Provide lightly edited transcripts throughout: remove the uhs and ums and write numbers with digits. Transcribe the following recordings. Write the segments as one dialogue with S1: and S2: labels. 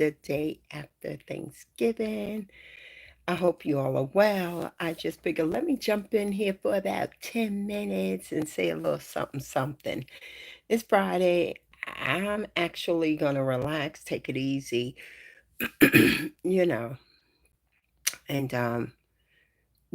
S1: the day after Thanksgiving. I hope you all are well. I just figured let me jump in here for about 10 minutes and say a little something, something. It's Friday. I'm actually going to relax, take it easy, you know, and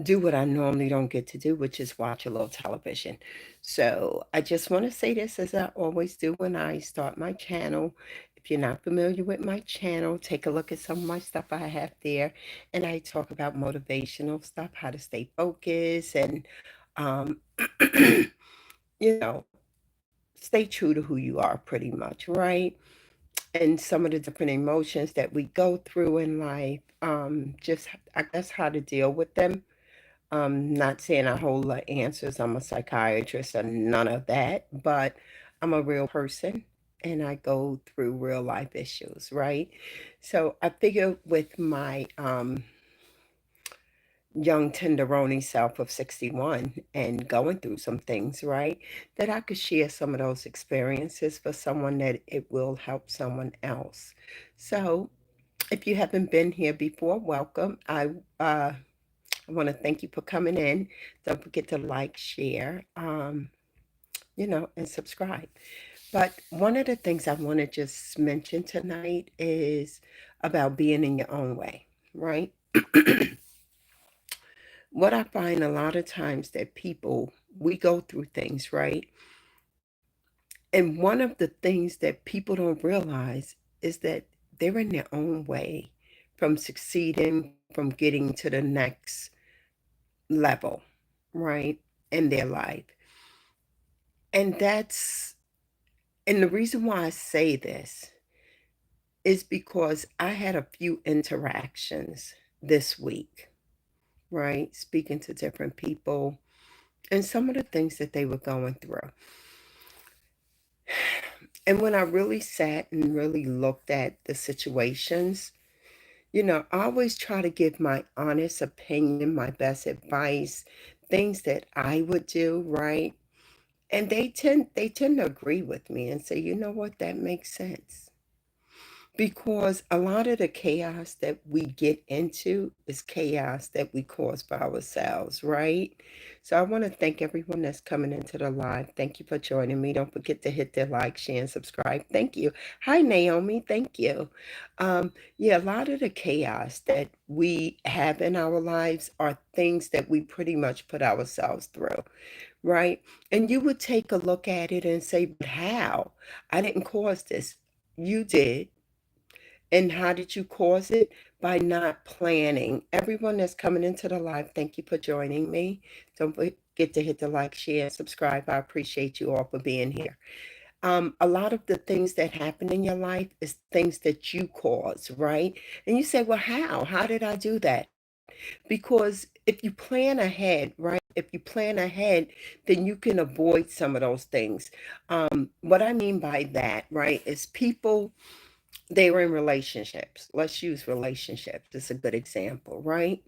S1: do what I normally don't get to do, which is watch a little television. So I just want to say this as I always do when I start my channel. If you're not familiar with my channel, take a look at some of my stuff I have there. And I talk about motivational stuff, how to stay focused, and, um, you know, stay true to who you are pretty much, right? And some of the different emotions that we go through in life, just, I guess, how to deal with them. Not saying I hold the answers. I'm a psychiatrist or none of that, but I'm a real person and I go through real life issues, right? So I figure with my young tenderoni self of 61 and going through some things, right, that I could share some of those experiences for someone that it will help someone else. So if you haven't been here before, welcome. I want to thank you for coming in. Don't forget to like, share, and subscribe. But one of the things I want to just mention tonight is about being in your own way, right? What I find a lot of times that people, we go through things, right? And one of the things that people don't realize is that they're in their own way from succeeding, from getting to the next level, right, in their life. And the reason why I say this is because I had a few interactions this week, right? Speaking to different people and some of the things that they were going through. And when I really sat and really looked at the situations, I always try to give my honest opinion, my best advice, things that I would do, right? And they tend to agree with me and say, you know what, that makes sense. Because a lot of the chaos that we get into is chaos that we cause by ourselves, right? So I want to thank everyone that's coming into the live. Thank you for joining me. Don't forget to hit the like, share, and subscribe. Thank you. Hi, Naomi. Thank you. Yeah, a lot of the chaos that we have in our lives are things that we pretty much put ourselves through, right? And you would take a look at it and say, but how? I didn't cause this. You did. And how did you cause it? By not planning. Everyone that's coming into the live, thank you for joining me. Don't forget to hit the like, share, and subscribe. I appreciate you all for being here. A lot of the things that happen in your life is things that you cause, right? And you say, well, how? How did I do that? Because if you plan ahead, right? If you plan ahead, then you can avoid some of those things. What I mean by that, right, is people, they were in relationships. Let's use relationships. It's a good example, right?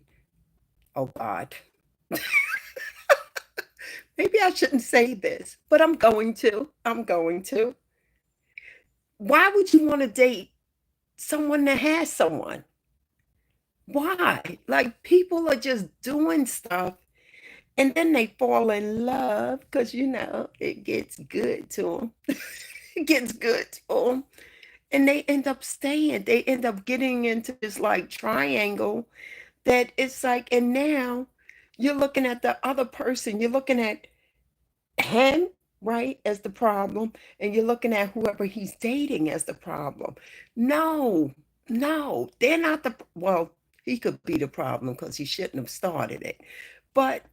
S1: Oh God. Maybe I shouldn't say this, but I'm going to. I'm going to. Why would you want to date someone that has someone? Why? Like people are just doing stuff and then they fall in love because, it gets good to them. It gets good to them. And they end up staying. They end up getting into this like triangle that it's like, and now you're looking at the other person, you're looking at him, right, as the problem, and you're looking at whoever he's dating as the problem. No, no, they're not well, he could be the problem because he shouldn't have started it. But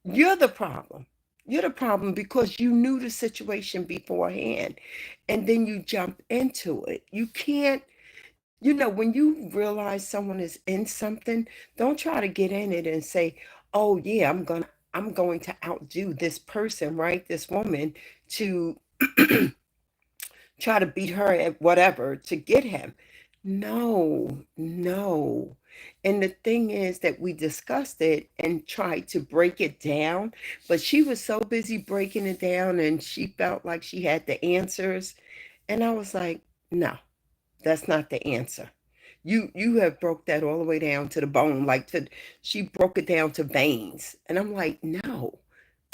S1: you're the problem. You're the problem because you knew the situation beforehand and then you jump into it. You can't, when you realize someone is in something, don't try to get in it and say, "Oh yeah, I'm going to outdo this person, right? This woman to try to beat her at whatever to get him." No, no. And the thing is that we discussed it and tried to break it down, but she was so busy breaking it down and she felt like she had the answers. And I was like, no, That's not the answer. You have broke that all the way down to the bone, like to she broke it down to veins. And I'm like, no.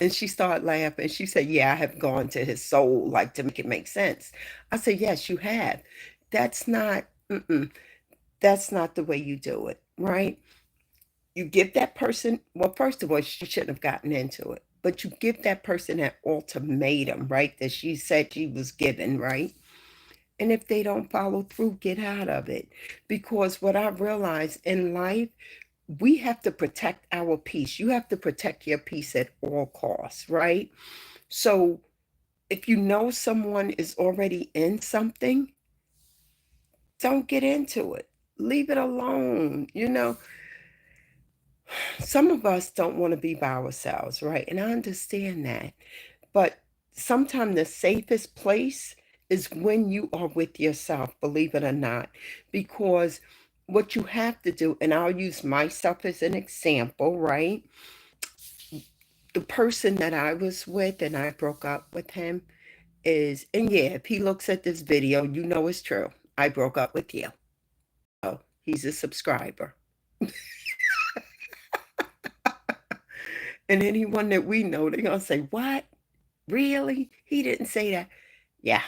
S1: And she started laughing. She said, yeah, I have gone to his soul, like to make it make sense. I said, yes, you have. That's not, that's not the way you do it, right? You give that person, well, first of all, she shouldn't have gotten into it, but you give that person that ultimatum, right? That she said she was given, right? And if they don't follow through, get out of it. Because what I realize in life, we have to protect our peace. You have to protect your peace at all costs, right? So if you know someone is already in something, don't get into it. Leave it alone. Some of us don't want to be by ourselves, right? And I understand that. But sometimes the safest place is when you are with yourself, believe it or not. Because what you have to do, and I'll use myself as an example, right? The person that I was with and I broke up with him is, and yeah, if he looks at this video, you know it's true. I broke up with you. Oh, he's a subscriber. And anyone that we know, they're going to say, what? Really? He didn't say that. Yeah.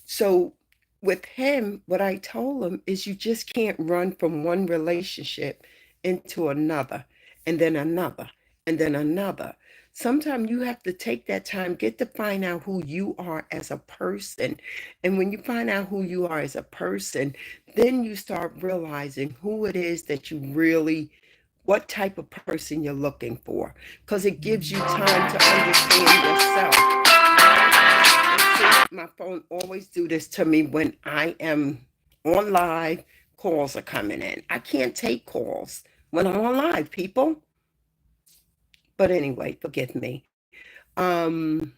S1: So with him, what I told him is you just can't run from one relationship into another, and then another, and then another. Sometimes you have to take that time, get to find out who you are as a person. And when you find out who you are as a person, then you start realizing who it is that you really, what type of person you're looking for, because it gives you time to understand yourself. And see, my phone always do this to me when I am on live. Calls are coming in. I can't take calls when I'm on live, people. But anyway, forgive me. Um,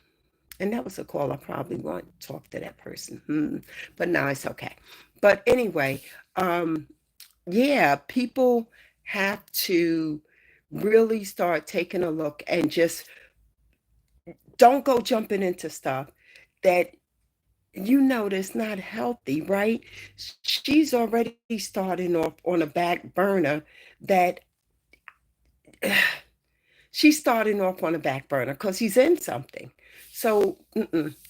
S1: and that was a call I probably won't talk to that person. But no, it's okay. But anyway, yeah, people have to really start taking a look and just don't go jumping into stuff that that's not healthy, right? She's already starting off on a back burner that she's starting off on a back burner because he's in something. So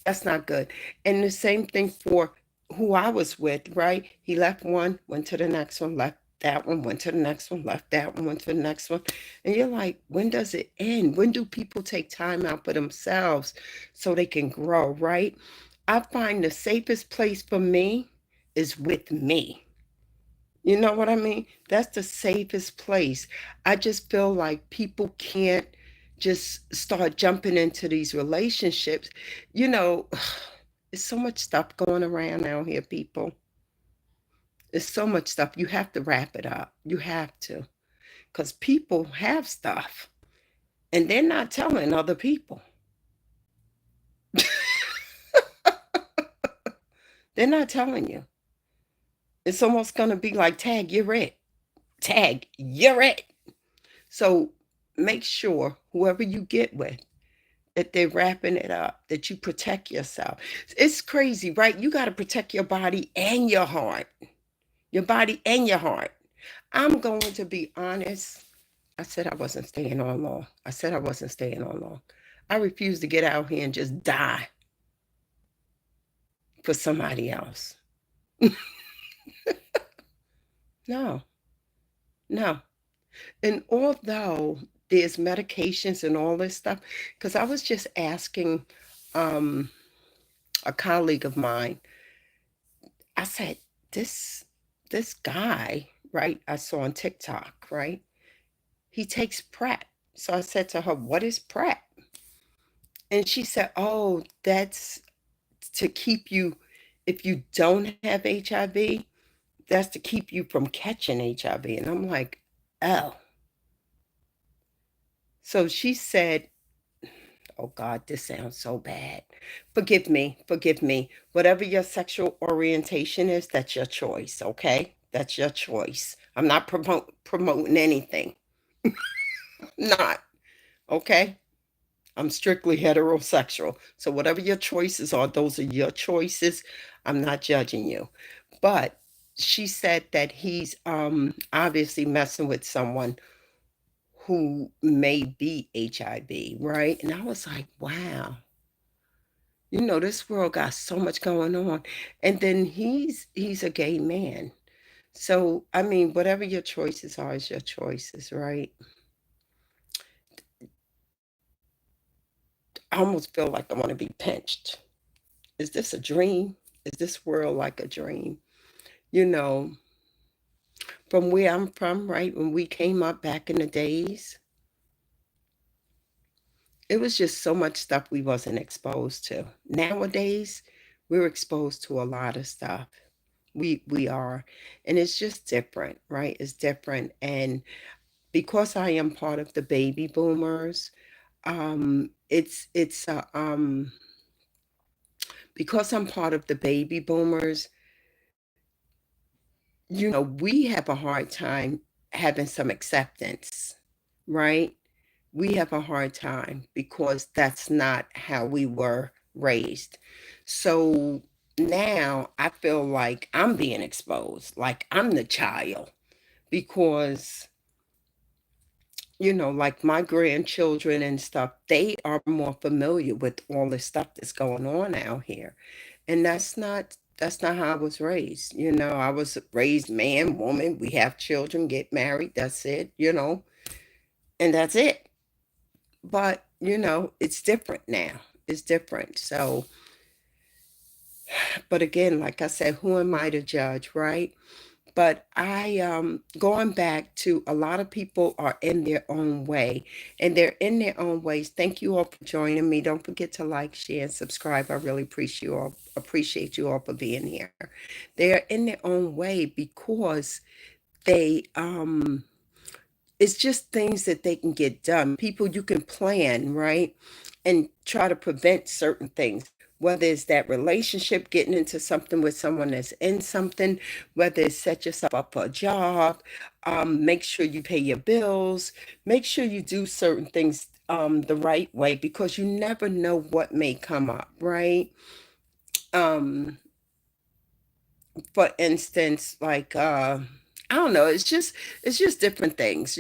S1: that's not good. And the same thing for who I was with, right? He left one, went to the next one, left that one, went to the next one, left that one, went to the next one. And you're like, when does it end? When do people take time out for themselves so they can grow, right? I find the safest place for me is with me. You know what I mean? That's the safest place. I just feel like people can't just start jumping into these relationships. You know, there's so much stuff going around out here, people. There's so much stuff. You have to wrap it up. You have to. Because people have stuff and they're not telling other people. They're not telling you. It's almost going to be like, tag, you're it. Tag, you're it. So make sure whoever you get with, that they're wrapping it up, that you protect yourself. It's crazy, right? You got to protect your body and your heart. Your body and your heart. I'm going to be honest. I said I wasn't staying on long. I said I wasn't staying on long. I refuse to get out here and just die for somebody else. No, no. And although there's medications and all this stuff, because I was just asking a colleague of mine, I said, this guy, right, I saw on TikTok, right? He takes PrEP. So I said to her, what is PrEP? And she said, oh, that's to keep you, if you don't have HIV, that's to keep you from catching HIV. And I'm like, oh. So she said, oh God, this sounds so bad. Forgive me, forgive me. Whatever your sexual orientation is, that's your choice, okay? That's your choice. I'm not promoting anything. Not, okay? I'm strictly heterosexual. So whatever your choices are, those are your choices. I'm not judging you. But she said that he's obviously messing with someone who may be HIV, right? And I was like, wow, this world got so much going on. And then he's a gay man. So, I mean, whatever your choices are is your choices, right? I almost feel like I want to be pinched. Is this a dream? Is this world like a dream? You know, from where I'm from, right? When we came up back in the days, it was just so much stuff we wasn't exposed to. Nowadays, we're exposed to a lot of stuff. We are, and it's just different, right? It's different. And because I am part of the baby boomers, it's because I'm part of the baby boomers, we have a hard time having some acceptance, right? We have a hard time because that's not how we were raised. So now I feel like I'm being exposed, like I'm the child, because like my grandchildren and stuff, they are more familiar with all the stuff that's going on out here. And that's not how I was raised. I was raised man, woman, we have children, get married, that's it, and that's it. But, it's different now. It's different. So, but again, like I said, who am I to judge, right? But I going back to, a lot of people are in their own way, and they're in their own ways. Thank you all for joining me. Don't forget to like, share, and subscribe. I really appreciate you all for being here. They are in their own way because they it's just things that they can get done. People, you can plan, right? And try to prevent certain things, whether it's that relationship, getting into something with someone that's in something, whether it's set yourself up for a job, make sure you pay your bills, make sure you do certain things the right way, because you never know what may come up, right? Um, for instance, like I don't know, it's just different things.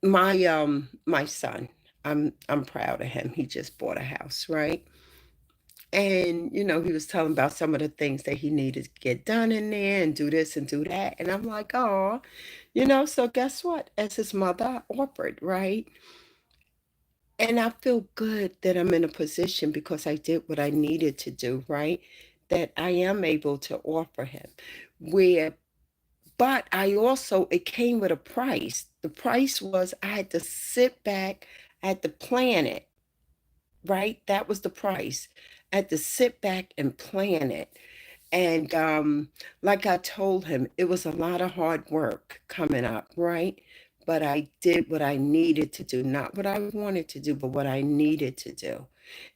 S1: My son, I'm proud of him. He just bought a house, right? And he was telling about some of the things that he needed to get done in there and do this and do that. And I'm like, oh, so guess what? As his mother, I offered, right? And I feel good that I'm in a position, because I did what I needed to do, right? That I am able to offer him. Where But I also, it came with a price. The price was, I had to sit back, I had to plan it, right? That was the price. I had to sit back and plan it. And like I told him, it was a lot of hard work coming up, right? But I did what I needed to do, not what I wanted to do, but what I needed to do.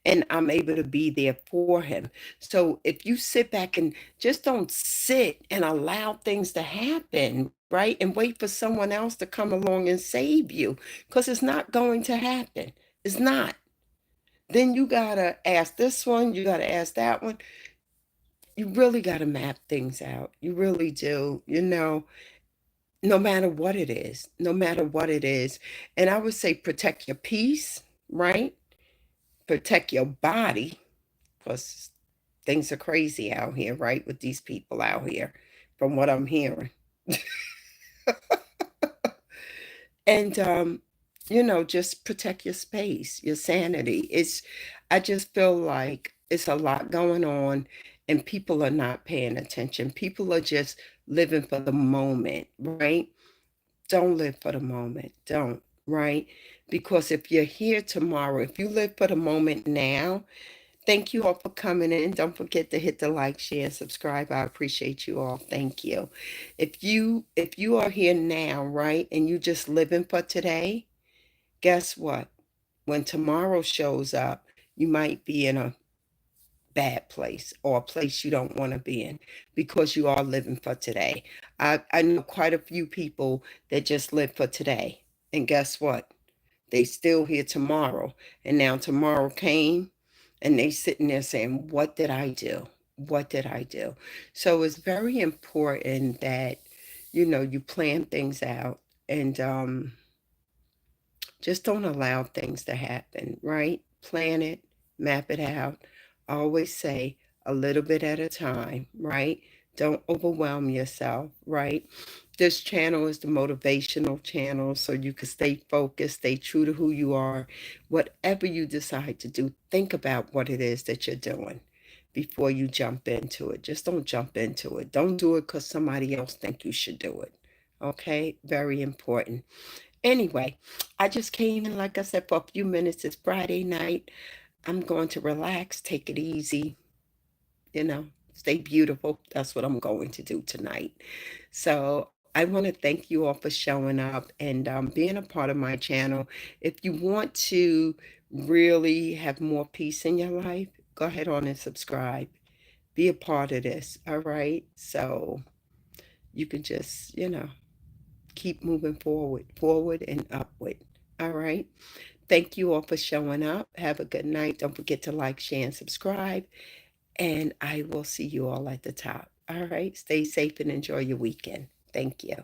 S1: And I'm able to be there for him. So if you sit back and just don't sit and allow things to happen, right? And wait for someone else to come along and save you, because it's not going to happen. It's not. Then you got to ask this one, you got to ask that one. You really got to map things out. You really do, no matter what it is, no matter what it is. And I would say protect your peace, right? Protect your body, because things are crazy out here, right? With these people out here, from what I'm hearing. And, just protect your space, your sanity. I just feel like it's a lot going on, and people are not paying attention. People are just living for the moment, right? Don't live for the moment. Don't, right? Because if you're here tomorrow, if you live for the moment now, thank you all for coming in. Don't forget to hit the like, share, and subscribe. I appreciate you all. Thank you. If you are here now, right, and you just living for today, guess what? When tomorrow shows up, you might be in a bad place, or a place you don't want to be in, because you are living for today. I know quite a few people that just live for today. And guess what? They still here tomorrow. And now tomorrow came, and they sitting there saying, what did I do? what did I do? So it's very important that, you plan things out and just don't allow things to happen, right? Plan it, map it out. Always say a little bit at a time, right? Don't overwhelm yourself, right? This channel is the motivational channel so you can stay focused, stay true to who you are. Whatever you decide to do, think about what it is that you're doing before you jump into it. Just don't jump into it. Don't do it because somebody else think you should do it. Okay? Very important. Anyway, I just came in, like I said, for a few minutes. It's Friday night. I'm going to relax, take it easy, stay beautiful. That's what I'm going to do tonight. So I want to thank you all for showing up and being a part of my channel. If you want to really have more peace in your life, go ahead on and subscribe. Be a part of this, all right? So you can just, keep moving forward and upward. All right. Thank you all for showing up. Have a good night. Don't forget to like, share, and subscribe. And I will see you all at the top. All right. Stay safe and enjoy your weekend. Thank you.